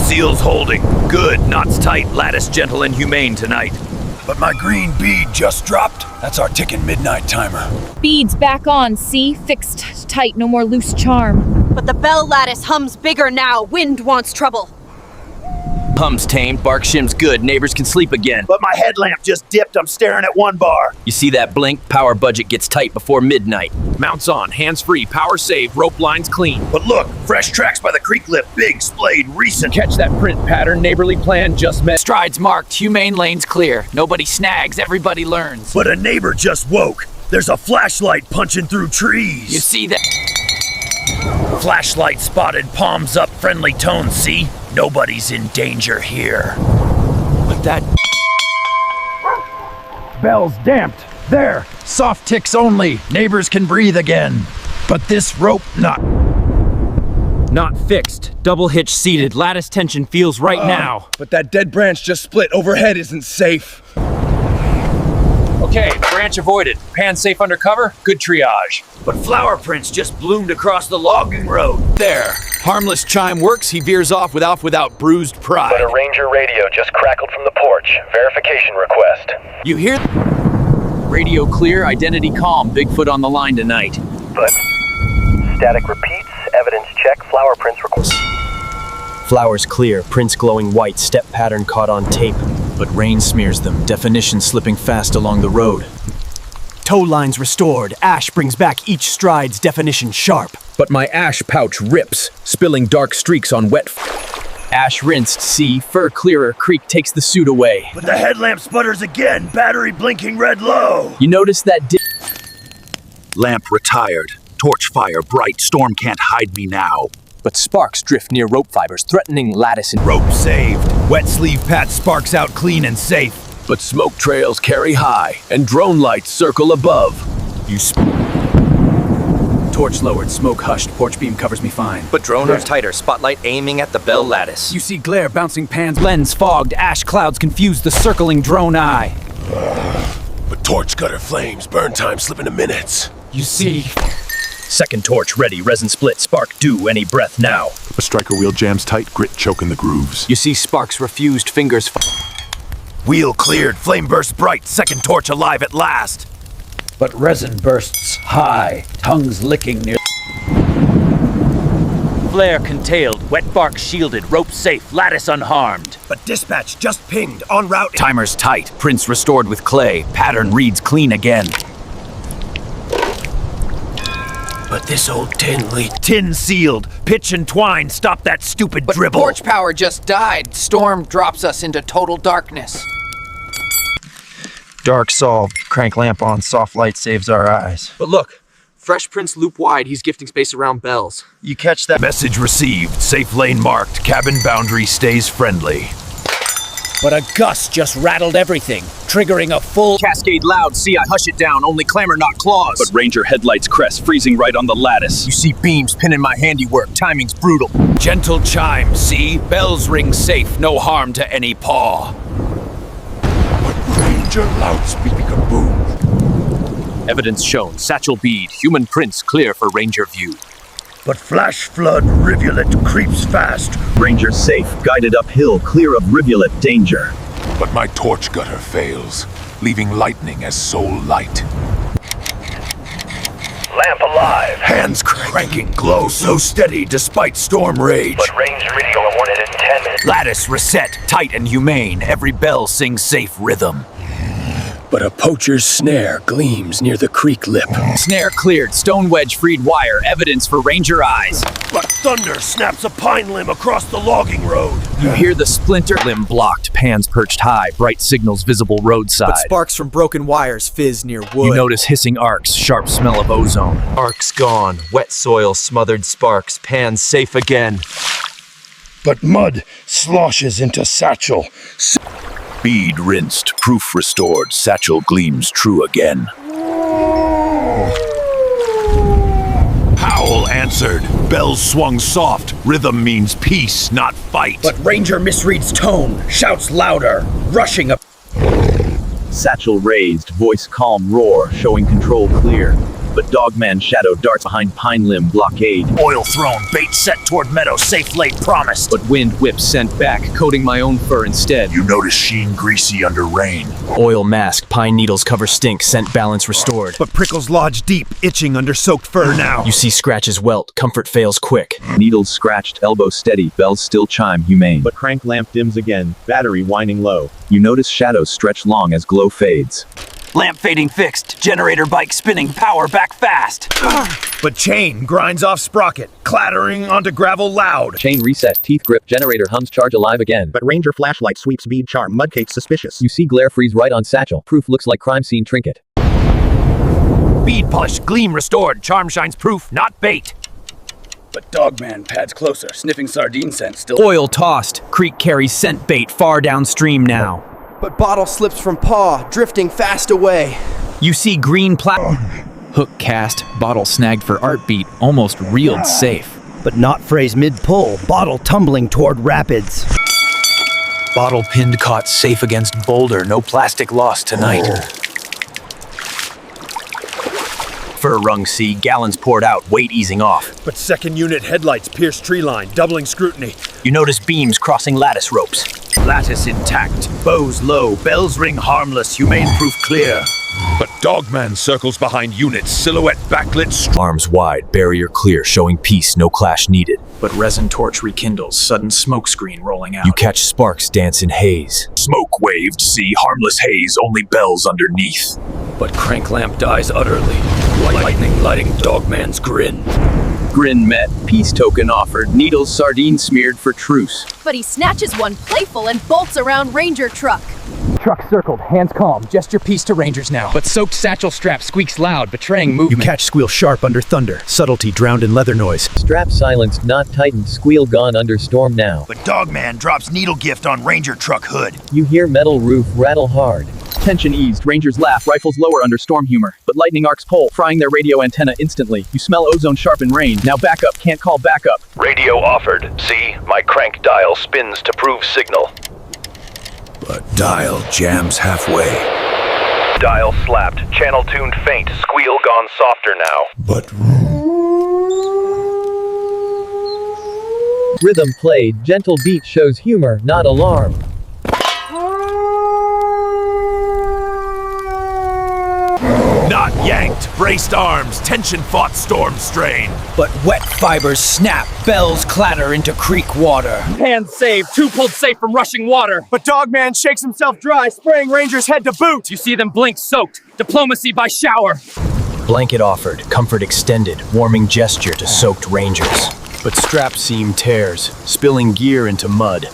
Seals holding. Good, knots tight, lattice gentle and humane tonight. But my green bead just dropped. That's our ticking midnight timer. Beads back on, see? Fixed tight, no more loose charm. But the bell lattice hums bigger now. Wind wants trouble. Hum's tamed, bark shims good, neighbors can sleep again. But my headlamp just dipped, I'm staring at one bar. You see that blink? Power budget gets tight before midnight. Mounts on, hands free, power save, rope lines clean. But look, fresh tracks by the creek lip, big, splayed, recent. Catch that print pattern, neighborly plan just met. Strides marked, humane lanes clear. Nobody snags, everybody learns. But a neighbor just woke. There's a flashlight punching through trees. You see that? Flashlight spotted, palms up, friendly tone, see? Nobody's in danger here. But that... Bell's damped. There. Soft ticks only. Neighbors can breathe again. But this rope not. Not fixed. Double hitch seated. Lattice tension feels right now. But that dead branch just split. Overhead isn't safe. Okay, branch avoided. Pan safe under cover. Good triage. But flower prints just bloomed across the logging road. There. Harmless chime works. He veers off without bruised pride. But a ranger radio just crackled from the porch. Verification request. You hear? Radio clear, identity calm. Bigfoot on the line tonight. But static repeats, evidence check, flower prints request. Flowers clear, prints glowing white, step pattern caught on tape. But rain smears them, definition slipping fast along the road. Toe lines restored, ash brings back each stride's definition sharp. But my ash pouch rips, spilling dark streaks on wet ash rinsed, see, fur clearer, creek takes the suit away. But the headlamp sputters again, battery blinking red low. You notice that Lamp retired, torch fire bright, storm can't hide me now. But sparks drift near rope fibers, threatening lattice and Rope saved, wet sleeve pat sparks out clean and safe. But smoke trails carry high, and drone lights circle above. torch lowered, smoke hushed, porch beam covers me fine. But droner's tighter, spotlight aiming at the bell lattice. You see glare, bouncing pans, lens fogged, ash clouds confuse the circling drone eye. But torch gutter flames, burn time slipping to minutes. You see... Second torch ready, resin split, spark due, any breath now. A striker wheel jams tight, grit choking the grooves. You see sparks refused, fingers... Wheel cleared, flame bursts bright, second torch alive at last. But resin bursts high, tongues licking near... Flare contailed, wet bark shielded, rope safe, lattice unharmed. But dispatch just pinged, en route... Timer's tight, prints restored with clay, pattern reads clean again. But this old tin leak... Tin sealed, pitch and twine, stop that stupid dribble. Torch power just died. Storm drops us into total darkness. Dark solved, crank lamp on, soft light saves our eyes. But look, fresh prints loop wide, he's gifting space around bells. You catch that? Message received, safe lane marked, cabin boundary stays friendly. But a gust just rattled everything, triggering a full... Cascade loud, see I hush it down, only clamor not claws. But Ranger headlights crest, freezing right on the lattice. You see beams pinning my handiwork, timing's brutal. Gentle chime, see? Bells ring safe, no harm to any paw. But Ranger loudspeaker boom. Evidence shown, satchel bead, human prints clear for Ranger view. But flash flood rivulet creeps fast. Ranger safe, guided uphill, clear of rivulet danger. But my torch gutter fails, leaving lightning as sole light. Lamp alive. Hands cranking, glow so steady despite storm rage. But range radio awarded in 10 minutes. Lattice reset, tight and humane, every bell sings safe rhythm. But a poacher's snare gleams near the creek lip. Snare cleared, stone wedge freed wire, evidence for Ranger eyes. But thunder snaps a pine limb across the logging road. You hear the splinter, limb blocked, pans perched high, bright signals visible roadside. But sparks from broken wires fizz near wood. You notice hissing arcs, sharp smell of ozone. Arcs gone, wet soil, smothered sparks, pans safe again. But mud sloshes into satchel. Bead rinsed, proof restored, satchel gleams true again. Howl answered, bells swung soft, rhythm means peace, not fight. But Ranger misreads tone, shouts louder, rushing up... Satchel raised, voice calm roar, showing control clear. but Dogman shadow darts behind pine limb blockade. Oil thrown, bait set toward meadow, safe late promised. But wind whips sent back, coating my own fur instead. You notice sheen greasy under rain. Oil mask, pine needles cover stink, scent balance restored. But prickles lodge deep, itching under soaked fur now. You see scratches welt, comfort fails quick. Needles scratched, elbow steady, bells still chime humane. But crank lamp dims again, battery whining low. You notice shadows stretch long as glow fades. Lamp fading fixed. Generator bike spinning. Power back fast. But chain grinds off sprocket, clattering onto gravel loud. Chain reset, teeth grip, generator hums charge alive again. But ranger flashlight sweeps bead charm, mudcake suspicious. You see glare freeze right on satchel. Proof looks like crime scene trinket. Bead polish. Gleam restored. Charm shines proof, not bait. But Dogman pads closer, sniffing sardine scent still. Oil tossed, creek carries scent bait far downstream now. But bottle slips from paw, drifting fast away. You see green hook cast, bottle snagged for art beat, almost reeled safe. But not phrase mid-pull, bottle tumbling toward rapids. Bottle pinned caught safe against boulder. No plastic lost tonight. Fur rung sea, gallons poured out, weight easing off. But second unit headlights pierce tree line, doubling scrutiny. You notice beams crossing lattice ropes. Lattice intact, bows low, bells ring harmless, humane proof clear. But Dogman circles behind units, silhouette backlit. Arms wide, barrier clear, showing peace, no clash needed. But resin torch rekindles, sudden smoke screen rolling out. You catch sparks dance in haze. Smoke waved, see harmless haze, only bells underneath. But crank lamp dies utterly. Lightning lighting Dogman's grin. Grin met, peace token offered, needles sardine smeared for truce. But he snatches one playful and bolts around Ranger truck. Truck circled, hands calm, gesture peace to rangers now. But soaked satchel strap squeaks loud, betraying movement. You catch squeal sharp under thunder, subtlety drowned in leather noise. Strap silenced, not tightened, squeal gone under storm now. But Dogman drops needle gift on Ranger truck hood. You hear metal roof rattle hard. Tension eased, rangers laugh, rifles lower under storm humor. But lightning arcs pole, frying their radio antenna instantly. You smell ozone sharp in rain. Now back up, can't call back up. Radio offered. See, my crank dial spins to prove signal. But dial jams halfway. Dial slapped, channel tuned faint, squeal gone softer now. But rhythm played, gentle beat shows humor, not alarm. Not yanked, braced arms, tension fought storm strain. But wet fibers snap, bells clatter into creek water. Hands saved, two pulled safe from rushing water. But Dogman shakes himself dry, spraying Ranger's head to boot. You see them blink soaked, diplomacy by shower. Blanket offered, comfort extended, warming gesture to soaked rangers. But strap seam tears, spilling gear into mud.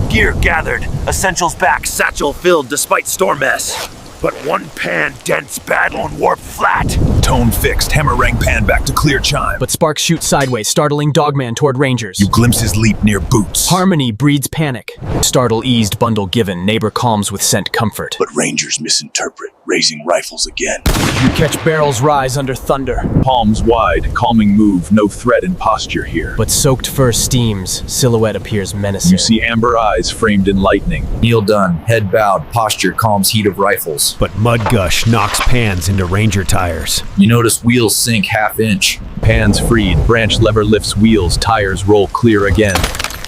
Gear gathered, essentials back, satchel filled despite storm mess. But one pan dents battle and warp flat. tone fixed, hammer rang pan back to clear chime. But sparks shoot sideways, startling Dogman toward rangers. You glimpse his leap near boots. Harmony breeds panic. Startle eased, bundle given, neighbor calms with scent comfort. But rangers misinterpret, raising rifles again. You catch barrels rise under thunder. Palms wide, calming move, no threat in posture here. But soaked fur steams, silhouette appears menacing. You see amber eyes framed in lightning. Kneel done, head bowed, posture calms heat of rifles. But mud gush knocks pans into ranger tires. You notice wheels sink half-inch. Pans freed, branch lever lifts wheels, tires roll clear again.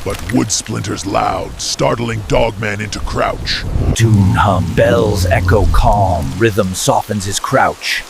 But wood splinters loud, startling Dogman into crouch. Tune hum, bells echo calm, rhythm softens his crouch.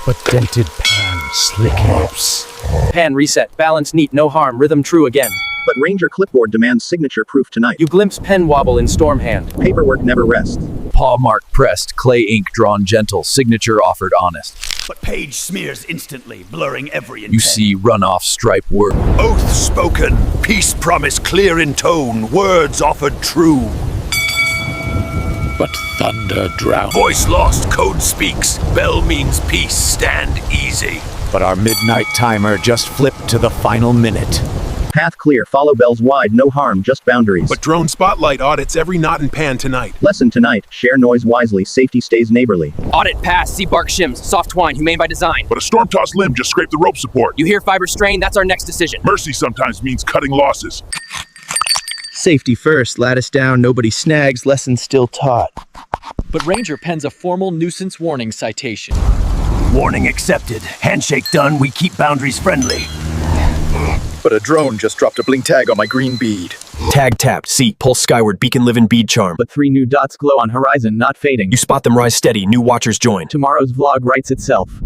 But dented pan, slick hips. Pan reset, balance neat, no harm, rhythm true again. But Ranger clipboard demands signature proof tonight. You glimpse pen wobble in storm hand. Paperwork never rests. Paw mark pressed, clay ink drawn gentle, signature offered honest. But page smears instantly, blurring every intent. You see runoff stripe word. Oath spoken, peace promise clear in tone, words offered true. But thunder drowned. Voice lost, code speaks, bell means peace, stand easy. But our midnight timer just flipped to the final minute. Path clear, follow bells wide, no harm, just boundaries. But drone spotlight audits every knot and pan tonight. Lesson tonight, share noise wisely, safety stays neighborly. Audit pass, see bark shims, soft twine, humane by design. But a storm-tossed limb just scraped the rope support. You hear fiber strain, that's our next decision. Mercy sometimes means cutting losses. Safety first, lattice down, nobody snags, lesson still taught. But Ranger pens a formal nuisance warning citation. Warning accepted. Handshake done, we keep boundaries friendly. But a drone just dropped a blink tag on my green bead. Tag tapped. See, pulse skyward, beacon live in bead charm. But 3 new dots glow on horizon, not fading. You spot them rise steady, new watchers join. Tomorrow's vlog writes itself.